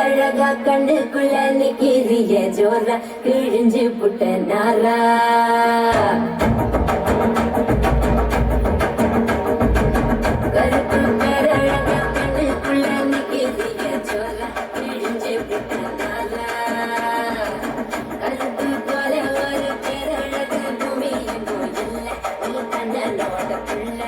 பேரழகா கண்ணுக்குள்ள நிக்கிறிய ஜோரா கிழிஞ்சு புட்ட நாரா கருப்பு பேரழகா கண்ணுக்குள்ள நிக்கிறிய ஜோரா கிழிஞ்சு புட்ட நாரா கருப்பு போல ஒரு பேரழக பூமி எங்கும் இல்ல நீ கண்ணனோட புள்ள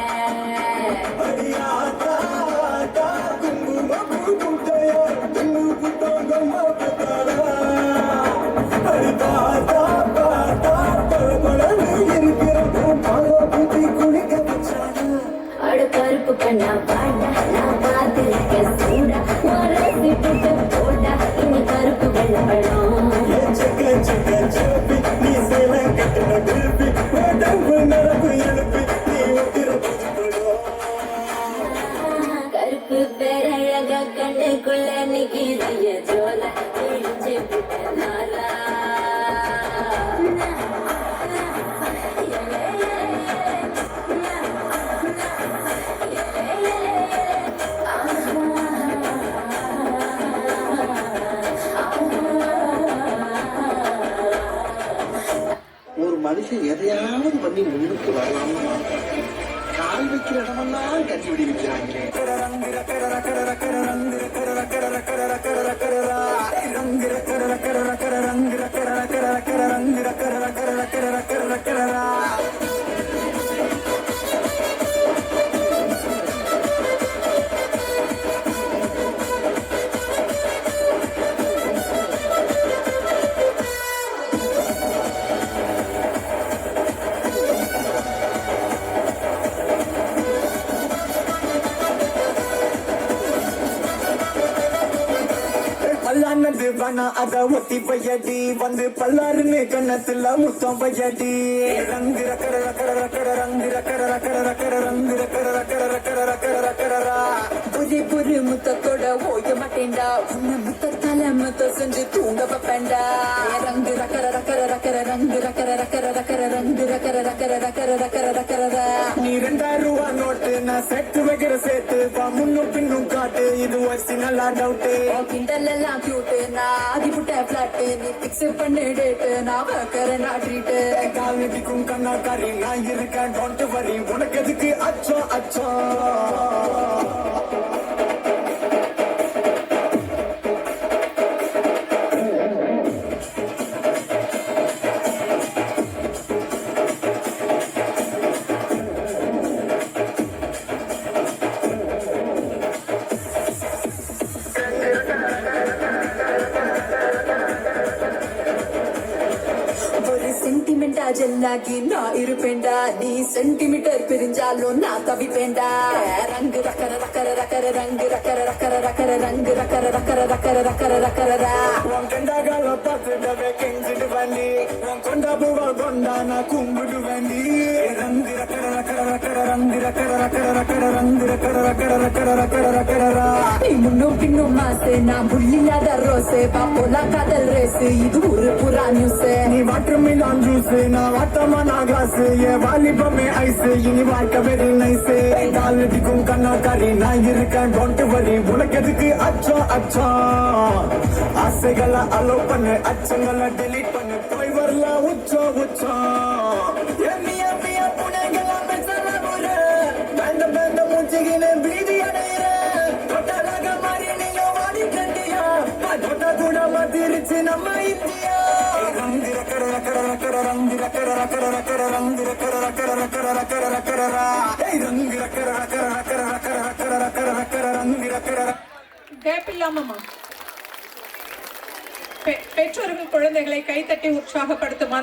கருப்பு கண்ணா பாடா நான் பார்த்திருக்கேன் சூடா மறைச்சிட்டு போடா இனி கருப்பு வெள்ளப்படம் கருப்பு பேரழகா கண்ணுக்குள்ள நிக்கிறிய ஜோல கிழிஞ்சு புட்ட நாரா ஒரு மனுஷன் எதையாவது பண்ணி முன்னுக்கு வரலாம்னு கால் வைக்கிற இடமெல்லாம் கட்டி விடுவிக்கிறாங்களே. பல்லானது வேணா அத ஒத்தி பையடி வந்து பல்லாருன்னு கண்ணத்துல முத்தம் பையடி ரங்கு ரக்கர ரக்கர ரக்கர ரங்கு ரக்கர ரக்கர ரக்கர ரங்கு ரக்கர ரக்கர ரக்கர ரக்கர ரக்கரா புரி புரி முத்தத்தோட ஓய மாட்டேன்டா உன்னை முத்தத்தால முத்த செஞ்சு தூங்க வைப்பேன்டா ரங்கு ரக்கர ரக்கர ரக்கர ரங்கு ரக்கர ரக்கர ரக்கர ரங்கு ரக்கர ரக்கர ரக்கர ரக்கர ரக்கரா நீ 2000 ரூபா நோட்டு நான் சேர்த்து வைக்கிற சேர்த்து முன்னும் பின்னும் காட்டு இது வசி நல்லா டவுட்டு கிண்டல் எல்லாம் கியூட்டு நான் ஆதி புட்ட பிளாட்டு நீ பிக்ஸ் பண்ணு டேட்டு நான் வைக்கிறேன் ட்ரீட்டு கால் நிதிக்கும் கண்ணாக்காரி நான் இருக்கேன் டோன்ட் வரி உனக்கு எதுக்கு அச்சோ அச்சோ சென்டிமெண்டா ஜெல்லாகி நான் இருப்பேன்டா நீ சென்டிமீட்டர் பிரிஞ்சாலும் நான் தவிப்பேன்டா ரங்கு ரக்கர ரக்கர ரக்கர ரங்கு ரக்கர ரக்கர ரக்கர ரங்கு ரக்கர ரக்கர ரக்கர ரக்கர ரக்கரா உன் கண்டாகால பார்த்துடவே கெஞ்சிடு வண்டி உன் கொண்டா பூவா கொண்டா நான் கும்பிடு வண்டி ரங்கு ரக்கர ரக்கர ரக்கர ரங்கு ரக்கர ரக்கர ரக்கர ரங்கு ரக்கர ரக்கர ரக்கர ரக்கர ரக்கரா நீ முன்னும் பின்னும் மாசு நான் புள்ளில்லாத ரோசு பாப்போலா காதல் ரேசு இது ஒரு புறா நியூஸ் நீ வாட்டர் மிலான் ஜூஸ் நான் வாட்டமா நான் கிளாஸ் என் வாலிபமே ஐஸ் இனி வாழ்க்கை வெரி நைஸ் காலடிக்கும் கண்ணாக்காரி நான் இருக்கேன் டோன்ட் வரி உனக்கு எதுக்கு அச்சோ அச்சோ ஆசைகளை அலோ பண்ணு அச்சங்களை டெலீட் பண்ணு போய் வரலாம் உச்சோ உச்சோ எம்மியா மியா புனைகளாம் பெசலமுற பேந்த பேந்த மூச்சிகின பீதி அடையிற தொட்டதாக மாறி நீயோ வாடி கண்டியா தொட்ட கூட மாத்திருச்சு நம்ம இந்தியா ரங்கு ரக்கர ரக்கர ரக்கர ரங்கு ரக்கர ரக்கர ரக்கர ரங்கு ரக்கர ரக்கர ரக்கர ரக்கர ரக்கரா ரங்கு ரக்கர ரக்கர ரக்கர ரக்கர ரக்கர ரக்கர ரக்கர ரங்கு ரக்கர கேப் இல்லாமமா பெற்றோர்கள் குழந்தைகளை கைத்தட்டி உற்சாகப்படுத்துமாறு